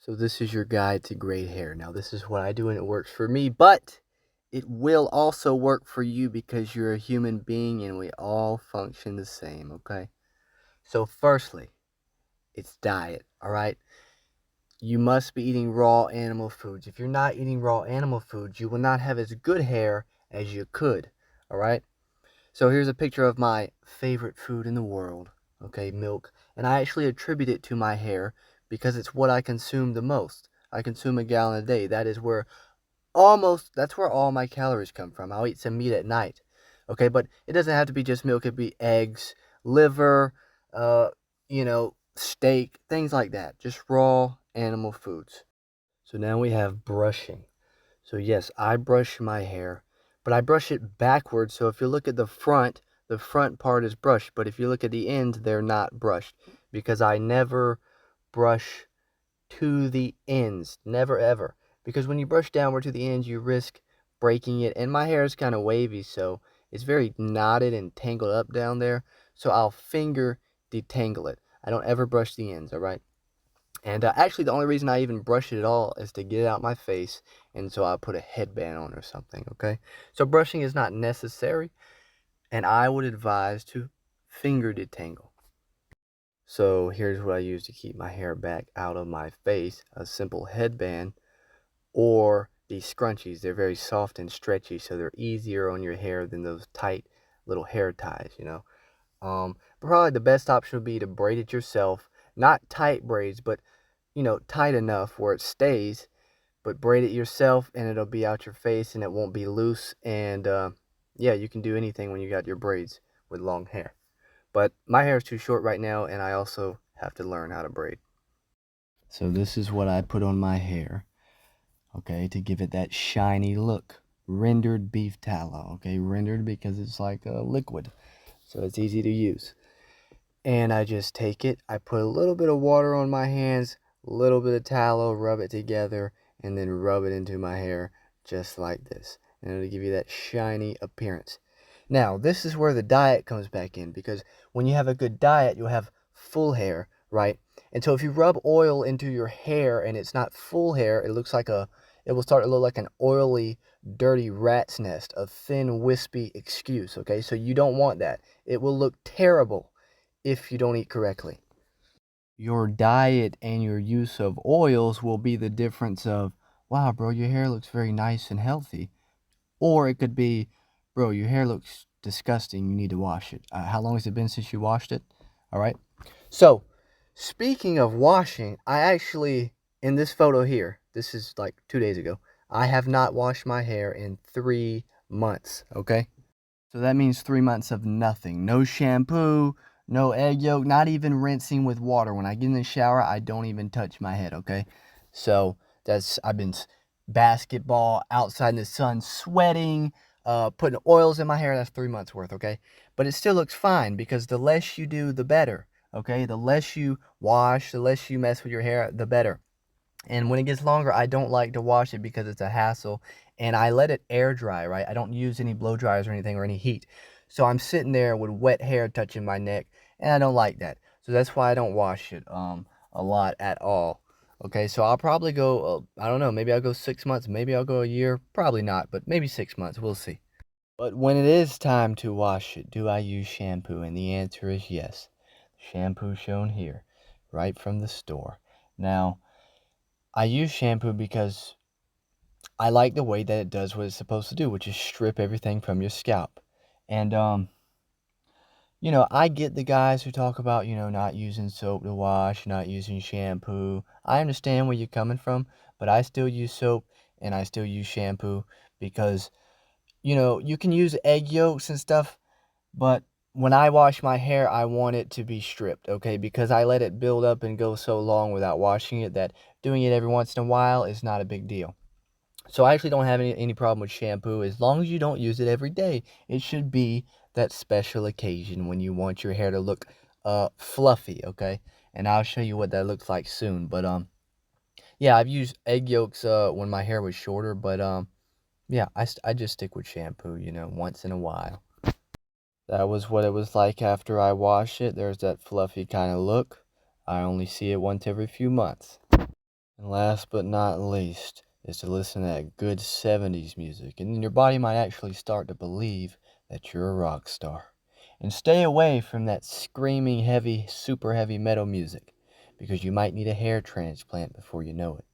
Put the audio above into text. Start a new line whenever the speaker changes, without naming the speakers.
So this is your guide to great hair. Now this is what I do and it works for me, but it will also work for you because you're a human being and we all function the same, okay? So firstly, it's diet, all right? You must be eating raw animal foods. If you're not eating raw animal foods, you will not have as good hair as you could, all right? So here's a picture of my favorite food in the world, okay, milk. And I actually attribute it to my hair because it's what I consume the most. I consume a gallon a day. That's where all my calories come from. I'll eat some meat at night, okay? But it doesn't have to be just milk. It could be eggs, liver, steak, things like that. Just raw animal foods. So now we have brushing. So yes, I brush my hair, but I brush it backwards. So if you look at the front part is brushed, but if you look at the ends, they're not brushed because I never brush to the ends. Never ever. Because when you brush downward to the ends, you risk breaking it. And my hair is kind of wavy, so it's very knotted and tangled up down there. So I'll finger detangle it. I don't ever brush the ends, all right? And actually, the only reason I even brush it at all is to get it out my face, and so I put a headband on or something, okay? So brushing is not necessary, and I would advise to finger detangle. So here's what I use to keep my hair back out of my face, a simple headband or these scrunchies. They're very soft and stretchy, so they're easier on your hair than those tight little hair ties, you know? But probably the best option would be to braid it yourself. Not tight braids, but tight enough where it stays, but braid it yourself and it'll be out your face and it won't be loose. And yeah, you can do anything when you got your braids with long hair. But my hair is too short right now and I also have to learn how to braid. So this is what I put on my hair, okay, to give it that shiny look. Rendered beef tallow, okay, rendered because it's like a liquid, so it's easy to use. And I just take it, I put a little bit of water on my hands, a little bit of tallow, rub it together, and then rub it into my hair just like this. And it'll give you that shiny appearance. Now, this is where the diet comes back in because when you have a good diet, you'll have full hair, right? And so if you rub oil into your hair and it's not full hair, it will start to look like an oily, dirty rat's nest, a thin, wispy excuse, okay? So you don't want that. It will look terrible if you don't eat correctly. Your diet and your use of oils will be the difference of, wow, bro, your hair looks very nice and healthy. Or it could be, bro, your hair looks disgusting. You need to wash it. How long has it been since you washed it? All right. So, speaking of washing, I actually, in this photo here, this is like 2 days ago, I have not washed my hair in 3 months. Okay. So that means 3 months of nothing. No shampoo, no egg yolk, not even rinsing with water. When I get in the shower, I don't even touch my head, okay? So I've been basketball, outside in the sun, sweating, putting oils in my hair. That's 3 months worth, okay? But it still looks fine because the less you do, the better, okay? The less you wash, the less you mess with your hair, the better. And when it gets longer, I don't like to wash it because it's a hassle. And I let it air dry, right? I don't use any blow dryers or anything or any heat. So I'm sitting there with wet hair touching my neck, and I don't like that. So that's why I don't wash it a lot at all. Okay, so I'll probably go, I don't know, maybe I'll go 6 months, maybe I'll go a year, probably not, but maybe 6 months, we'll see. But when it is time to wash it, do I use shampoo? And the answer is yes. Shampoo shown here, right from the store. Now, I use shampoo because I like the way that it does what it's supposed to do, which is strip everything from your scalp. And I get the guys who talk about, not using soap to wash, not using shampoo. I understand where you're coming from, but I still use soap and I still use shampoo because, you can use egg yolks and stuff, but when I wash my hair, I want it to be stripped, okay? Because I let it build up and go so long without washing it that doing it every once in a while is not a big deal. So I actually don't have any problem with shampoo as long as you don't use it every day. It should be that special occasion when you want your hair to look fluffy, okay? And I'll show you what that looks like soon. But yeah, I've used egg yolks when my hair was shorter, but yeah, I just stick with shampoo, once in a while. That was what it was like after I wash it. There's that fluffy kind of look. I only see it once every few months. And last but not least is to listen to that good 70s music, and then your body might actually start to believe that you're a rock star. And stay away from that screaming heavy, super heavy metal music, because you might need a hair transplant before you know it.